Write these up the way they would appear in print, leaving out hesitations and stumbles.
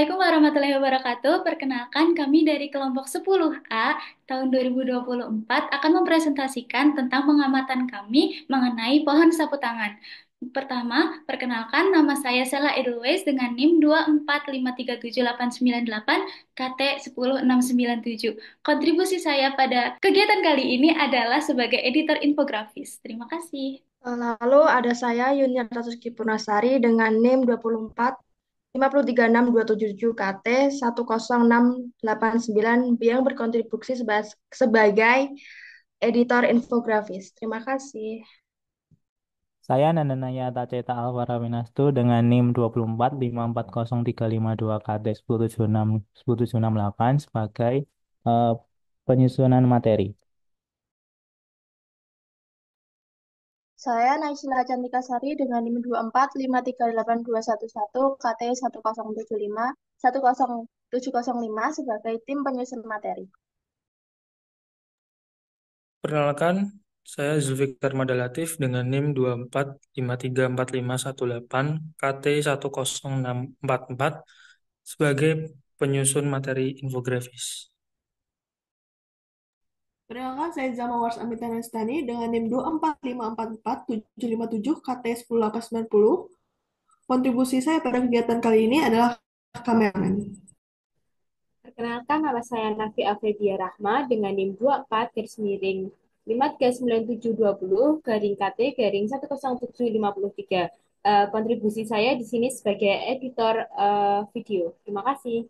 Assalamualaikum warahmatullahi wabarakatuh. Perkenalkan kami dari kelompok 10A tahun 2024 akan mempresentasikan tentang pengamatan kami mengenai pohon sapu tangan. Pertama, perkenalkan nama saya Sela Edelweiss dengan NIM 2453788 KT 10697. Kontribusi saya pada kegiatan kali ini adalah sebagai editor infografis. Terima kasih. Lalu ada saya Yuniarta Suski Purnasari dengan NIM 24 53627 KT 10689 yang berkontribusi sebagai editor infografis. Terima kasih. Saya Nandanaya Taceta Alvara Winastu dengan NIM 24 5403552 KT 10768 sebagai eh, penyusunan materi. Saya Naisila Cantika Sari dengan NIM 24 538 211 KT 1075 sebagai tim penyusun materi. Perkenalkan, saya Zulfikar Madalatif dengan NIM 24 534 518 KT 10644 sebagai penyusun materi infografis. Perkenalkan, saya Zama Wars Amita Nastani dengan NIM 245444757 KT 10890. Kontribusi saya pada kegiatan kali ini adalah kameramen. Perkenalkan, nama saya Nafi Afedia Rahma dengan NIM 24-939720-KT-107503. Kontribusi saya di sini sebagai editor video. Terima kasih.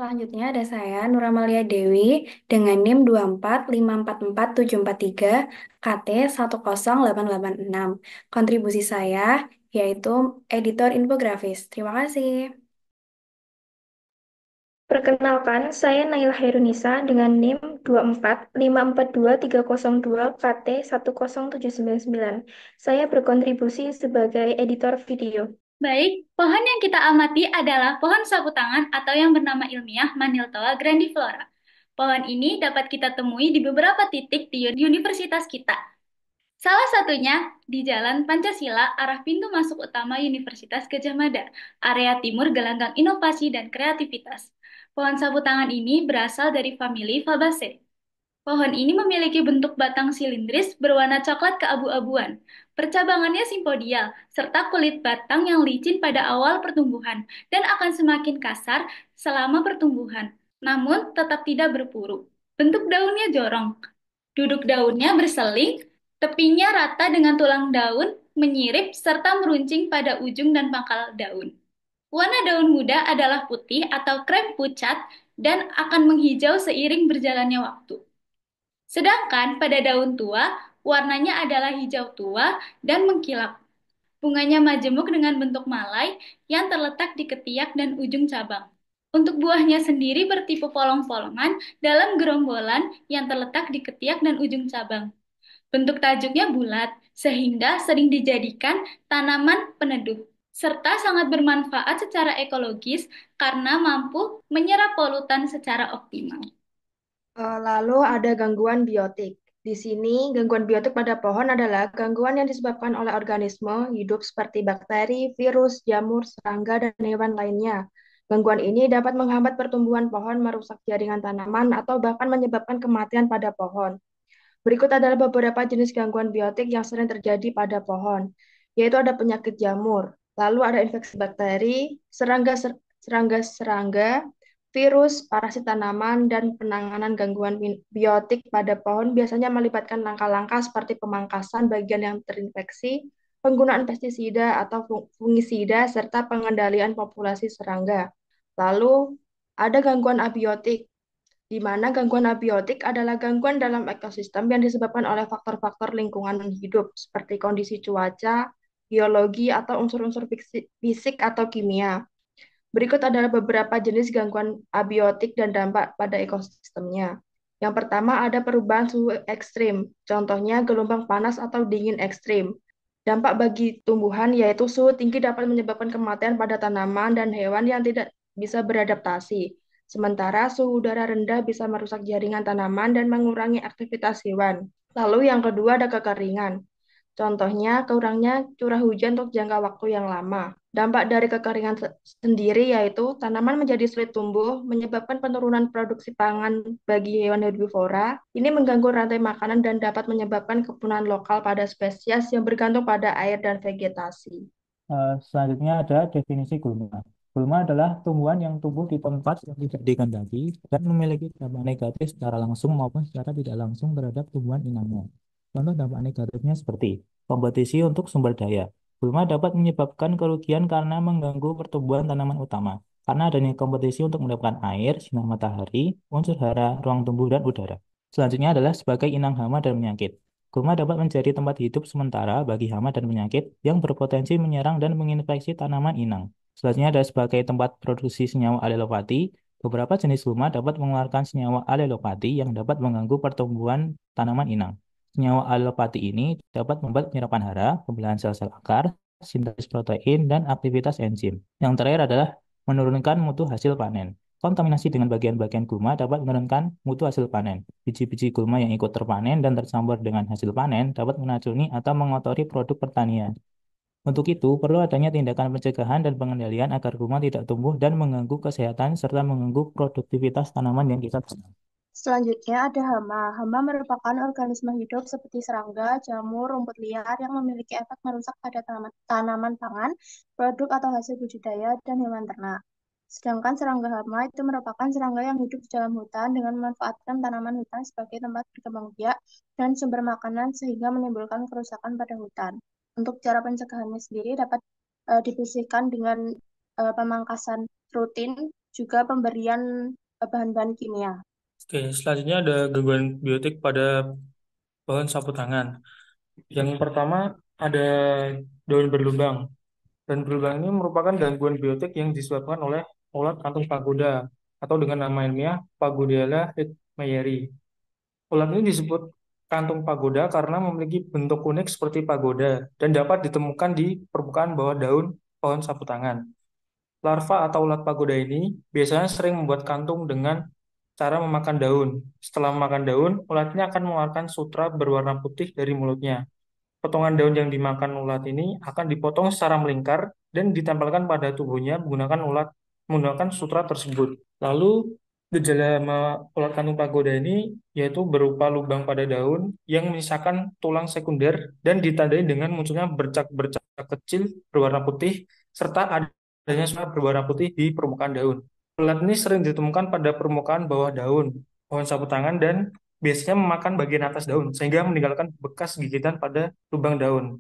Selanjutnya ada saya Nuramalia Dewi dengan NIM 245444743 KT 10886. Kontribusi saya yaitu editor infografis. Terima kasih. Perkenalkan, saya Naila Hairunisa dengan NIM 245423302 KT 10799. Saya berkontribusi sebagai editor video. Baik, pohon yang kita amati adalah pohon sapu tangan atau yang bernama ilmiah Maniltoa grandiflora. Pohon ini dapat kita temui di beberapa titik di universitas kita. Salah satunya di Jalan Pancasila, arah pintu masuk utama Universitas Gadjah Mada, area timur gelanggang inovasi dan kreativitas. Pohon sapu tangan ini berasal dari famili Fabaceae. Pohon ini memiliki bentuk batang silindris berwarna coklat keabu-abuan. Percabangannya simpodial, serta kulit batang yang licin pada awal pertumbuhan dan akan semakin kasar selama pertumbuhan, namun tetap tidak berpuru. Bentuk daunnya jorong. Duduk daunnya berseling, tepinya rata dengan tulang daun, menyirip, serta meruncing pada ujung dan pangkal daun. Warna daun muda adalah putih atau krem pucat dan akan menghijau seiring berjalannya waktu. Sedangkan pada daun tua, warnanya adalah hijau tua dan mengkilap. Bunganya majemuk dengan bentuk malai yang terletak di ketiak dan ujung cabang. Untuk buahnya sendiri bertipe polong-polongan dalam gerombolan yang terletak di ketiak dan ujung cabang. Bentuk tajuknya bulat, sehingga sering dijadikan tanaman peneduh, serta sangat bermanfaat secara ekologis karena mampu menyerap polutan secara optimal. Lalu ada gangguan biotik. Di sini, gangguan biotik pada pohon adalah gangguan yang disebabkan oleh organisme hidup seperti bakteri, virus, jamur, serangga, dan hewan lainnya. Gangguan ini dapat menghambat pertumbuhan pohon, merusak jaringan tanaman, atau bahkan menyebabkan kematian pada pohon. Berikut adalah beberapa jenis gangguan biotik yang sering terjadi pada pohon, yaitu ada penyakit jamur, lalu ada infeksi bakteri, serangga-serangga, virus, parasit tanaman, dan penanganan gangguan biotik pada pohon biasanya melibatkan langkah-langkah seperti pemangkasan bagian yang terinfeksi, penggunaan pestisida atau fungisida, serta pengendalian populasi serangga. Lalu, ada gangguan abiotik, di mana gangguan abiotik adalah gangguan dalam ekosistem yang disebabkan oleh faktor-faktor lingkungan hidup, seperti kondisi cuaca, biologi, atau unsur-unsur fisik atau kimia. Berikut adalah beberapa jenis gangguan abiotik dan dampak pada ekosistemnya. Yang pertama ada perubahan suhu ekstrim, contohnya gelombang panas atau dingin ekstrim. Dampak bagi tumbuhan yaitu suhu tinggi dapat menyebabkan kematian pada tanaman dan hewan yang tidak bisa beradaptasi. Sementara suhu udara rendah bisa merusak jaringan tanaman dan mengurangi aktivitas hewan. Lalu yang kedua ada kekeringan. Contohnya, kurangnya curah hujan untuk jangka waktu yang lama. Dampak dari kekeringan sendiri yaitu tanaman menjadi sulit tumbuh, menyebabkan penurunan produksi pangan bagi hewan herbivora. Ini mengganggu rantai makanan dan dapat menyebabkan kepunahan lokal pada spesies yang bergantung pada air dan vegetasi. Selanjutnya ada definisi gulma. Gulma adalah tumbuhan yang tumbuh di tempat yang tidak dikehendaki dan memiliki dampak negatif secara langsung maupun secara tidak langsung terhadap tumbuhan inangnya. Contoh dampak negatifnya seperti kompetisi untuk sumber daya. Gulma dapat menyebabkan kerugian karena mengganggu pertumbuhan tanaman utama. Karena adanya kompetisi untuk mendapatkan air, sinar matahari, unsur hara, ruang tumbuh, dan udara. Selanjutnya adalah sebagai inang hama dan penyakit. Gulma dapat menjadi tempat hidup sementara bagi hama dan penyakit yang berpotensi menyerang dan menginfeksi tanaman inang. Selanjutnya ada sebagai tempat produksi senyawa alelopati. Beberapa jenis gulma dapat mengeluarkan senyawa alelopati yang dapat mengganggu pertumbuhan tanaman inang. Senyawa alelopati ini dapat membuat penyerapan hara, pembelahan sel-sel akar, sintesis protein, dan aktivitas enzim. Yang terakhir adalah menurunkan mutu hasil panen. Kontaminasi dengan bagian-bagian gulma dapat menurunkan mutu hasil panen. Biji-biji gulma yang ikut terpanen dan tercampur dengan hasil panen dapat meracuni atau mengotori produk pertanian. Untuk itu, perlu adanya tindakan pencegahan dan pengendalian agar gulma tidak tumbuh dan mengganggu kesehatan serta mengganggu produktivitas tanaman yang kita tanam. Selanjutnya ada hama. Hama merupakan organisme hidup seperti serangga, jamur, rumput liar yang memiliki efek merusak pada tanaman pangan, produk atau hasil budidaya, dan hewan ternak. Sedangkan serangga hama itu merupakan serangga yang hidup di dalam hutan dengan memanfaatkan tanaman hutan sebagai tempat berkembang biak dan sumber makanan sehingga menimbulkan kerusakan pada hutan. Untuk cara pencegahannya sendiri dapat dibersihkan dengan pemangkasan rutin, juga pemberian bahan-bahan kimia. Oke, selanjutnya ada gangguan biotik pada pohon sapu tangan. Yang pertama ada daun berlubang. Daun berlubang ini merupakan gangguan biotik yang disebabkan oleh ulat kantung pagoda atau dengan nama ilmiah Pagodyla hitmeyeri. Ulat ini disebut kantung pagoda karena memiliki bentuk unik seperti pagoda dan dapat ditemukan di permukaan bawah daun pohon sapu tangan. Larva atau ulat pagoda ini biasanya sering membuat kantung dengan cara memakan daun. Setelah memakan daun, ulat ini akan mengeluarkan sutra berwarna putih dari mulutnya. Potongan daun yang dimakan ulat ini akan dipotong secara melingkar dan ditempelkan pada tubuhnya menggunakan sutra tersebut. Lalu gejala ulat kantung pagoda ini yaitu berupa lubang pada daun yang menyisakan tulang sekunder dan ditandai dengan munculnya bercak-bercak kecil berwarna putih serta adanya sutra berwarna putih di permukaan daun. Ulat ini sering ditemukan pada permukaan bawah daun pohon sapu tangan dan biasanya memakan bagian atas daun, sehingga meninggalkan bekas gigitan pada lubang daun.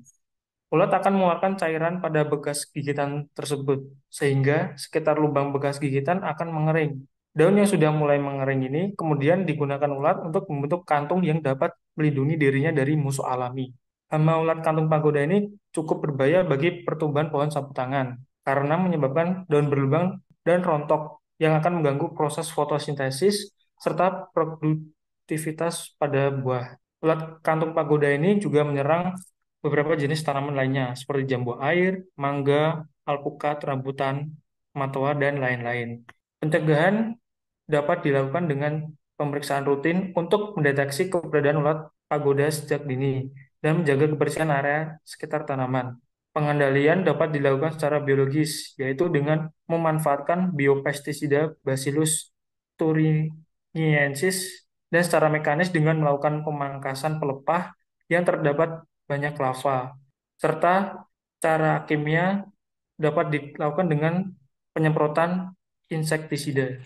Ulat akan mengeluarkan cairan pada bekas gigitan tersebut, sehingga sekitar lubang bekas gigitan akan mengering. Daun yang sudah mulai mengering ini kemudian digunakan ulat untuk membentuk kantung yang dapat melindungi dirinya dari musuh alami. Hama ulat kantung pagoda ini cukup berbahaya bagi pertumbuhan pohon sapu tangan, karena menyebabkan daun berlubang dan rontok yang akan mengganggu proses fotosintesis serta aktivitas pada buah. Ulat kantung pagoda ini juga menyerang beberapa jenis tanaman lainnya, seperti jambu air, mangga, alpukat, rambutan, matoa, dan lain-lain. Pencegahan dapat dilakukan dengan pemeriksaan rutin untuk mendeteksi keberadaan ulat pagoda sejak dini dan menjaga kebersihan area sekitar tanaman. Pengendalian dapat dilakukan secara biologis, yaitu dengan memanfaatkan biopestisida Bacillus thuringiensis dan secara mekanis dengan melakukan pemangkasan pelepah yang terdapat banyak lava, serta cara kimia dapat dilakukan dengan penyemprotan insektisida.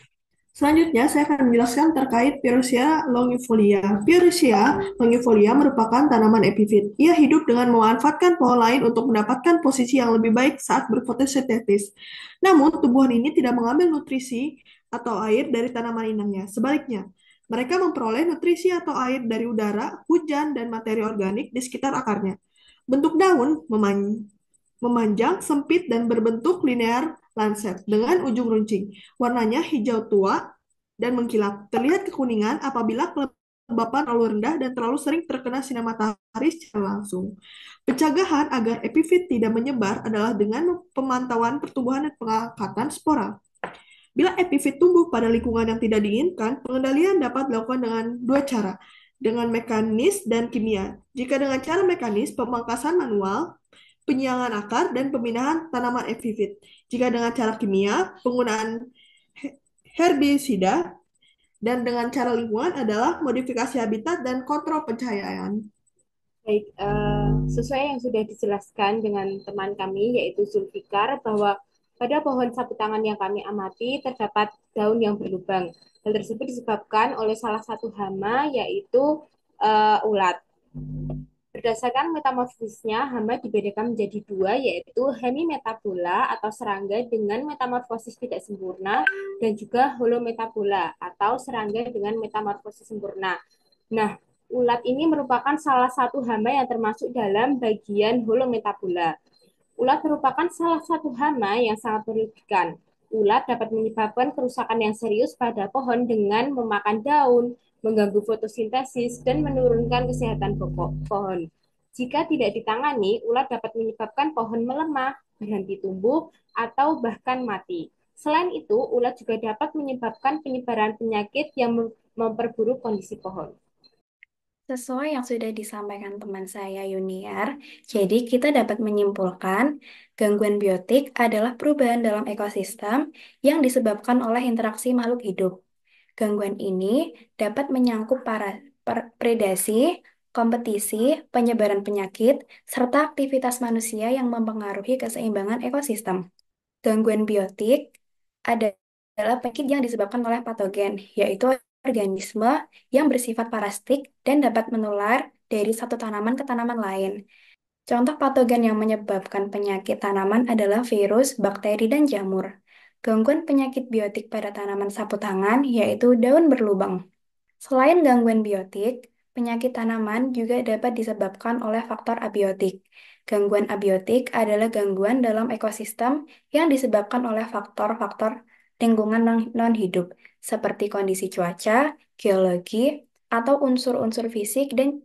Selanjutnya, saya akan menjelaskan terkait Pyrosia longifolia. Pyrosia longifolia merupakan tanaman epifit. Ia hidup dengan memanfaatkan pohon lain untuk mendapatkan posisi yang lebih baik saat berfotosintesis. Namun, tumbuhan ini tidak mengambil nutrisi atau air dari tanaman inangnya. Sebaliknya, mereka memperoleh nutrisi atau air dari udara, hujan, dan materi organik di sekitar akarnya. Bentuk daun memanjang, sempit, dan berbentuk linear lancet dengan ujung runcing. Warnanya hijau tua dan mengkilap. Terlihat kekuningan apabila kelembapan terlalu rendah dan terlalu sering terkena sinar matahari secara langsung. Pencegahan agar epifit tidak menyebar adalah dengan pemantauan pertumbuhan dan pengangkatan spora. Bila epifit tumbuh pada lingkungan yang tidak diinginkan, pengendalian dapat dilakukan dengan dua cara, dengan mekanis dan kimia. Jika dengan cara mekanis, pemangkasan manual, penyiangan akar, dan pemindahan tanaman epifit. Jika dengan cara kimia, penggunaan herbisida, dan dengan cara lingkungan adalah modifikasi habitat dan kontrol pencahayaan. Baik, sesuai yang sudah dijelaskan dengan teman kami, yaitu Zulfikar, bahwa pada pohon sapu tangan yang kami amati terdapat daun yang berlubang. Hal tersebut disebabkan oleh salah satu hama, yaitu ulat. Berdasarkan metamorfosisnya, hama dibedakan menjadi dua, yaitu hemimetabola atau serangga dengan metamorfosis tidak sempurna, dan juga holometabola atau serangga dengan metamorfosis sempurna. Nah, ulat ini merupakan salah satu hama yang termasuk dalam bagian holometabola. Ulat merupakan salah satu hama yang sangat merugikan. Ulat dapat menyebabkan kerusakan yang serius pada pohon dengan memakan daun, mengganggu fotosintesis, dan menurunkan kesehatan pohon. Jika tidak ditangani, ulat dapat menyebabkan pohon melemah, berhenti tumbuh, atau bahkan mati. Selain itu, ulat juga dapat menyebabkan penyebaran penyakit yang memperburuk kondisi pohon. Sesuai yang sudah disampaikan teman saya Yuniar, jadi kita dapat menyimpulkan gangguan biotik adalah perubahan dalam ekosistem yang disebabkan oleh interaksi makhluk hidup. Gangguan ini dapat menyangkut predasi, kompetisi, penyebaran penyakit, serta aktivitas manusia yang mempengaruhi keseimbangan ekosistem. Gangguan biotik adalah penyakit yang disebabkan oleh patogen, yaitu organisme yang bersifat parasitik dan dapat menular dari satu tanaman ke tanaman lain. Contoh patogen yang menyebabkan penyakit tanaman adalah virus, bakteri, dan jamur. Gangguan penyakit biotik pada tanaman sapu tangan yaitu daun berlubang. Selain gangguan biotik, penyakit tanaman juga dapat disebabkan oleh faktor abiotik. Gangguan abiotik adalah gangguan dalam ekosistem yang disebabkan oleh faktor-faktor lingkungan non-hidup, seperti kondisi cuaca, geologi, atau unsur-unsur fisik dan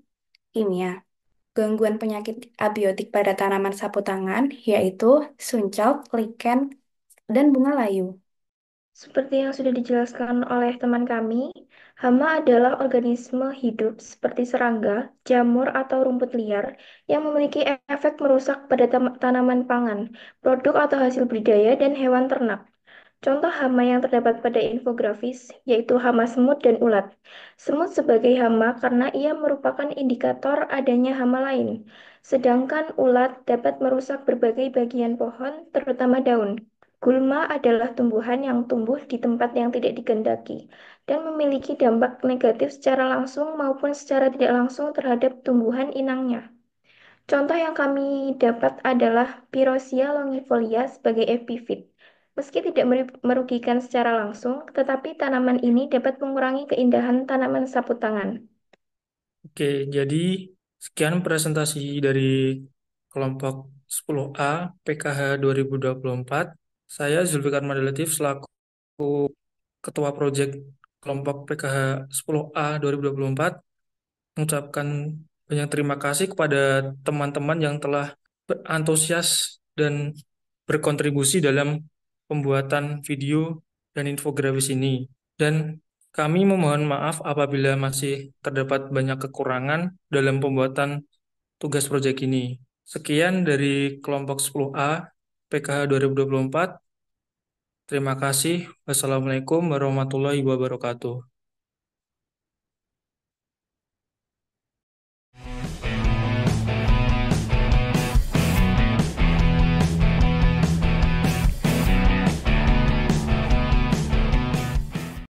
kimia. Gangguan penyakit abiotik pada tanaman sapu tangan yaitu suncal, lichen, dan bunga layu. Seperti yang sudah dijelaskan oleh teman kami, hama adalah organisme hidup seperti serangga, jamur, atau rumput liar yang memiliki efek merusak pada tanaman pangan, produk atau hasil budidaya, dan hewan ternak. Contoh hama yang terdapat pada infografis yaitu hama semut dan ulat. Semut sebagai hama karena ia merupakan indikator adanya hama lain, sedangkan ulat dapat merusak berbagai bagian pohon, terutama daun. Gulma adalah tumbuhan yang tumbuh di tempat yang tidak dikehendaki dan memiliki dampak negatif secara langsung maupun secara tidak langsung terhadap tumbuhan inangnya. Contoh yang kami dapat adalah Pyrosia longifolia sebagai epifit. Meski tidak merugikan secara langsung, tetapi tanaman ini dapat mengurangi keindahan tanaman sapu tangan. Oke, jadi sekian presentasi dari kelompok 10A PKH 2024. Saya Zulfikar Madalatif selaku Ketua Proyek kelompok PKH 10A 2024 mengucapkan banyak terima kasih kepada teman-teman yang telah berantusias dan berkontribusi dalam pembuatan video dan infografis ini. Dan kami memohon maaf apabila masih terdapat banyak kekurangan dalam pembuatan tugas proyek ini. Sekian dari kelompok 10A PKH 2024. Terima kasih. Wassalamualaikum warahmatullahi wabarakatuh.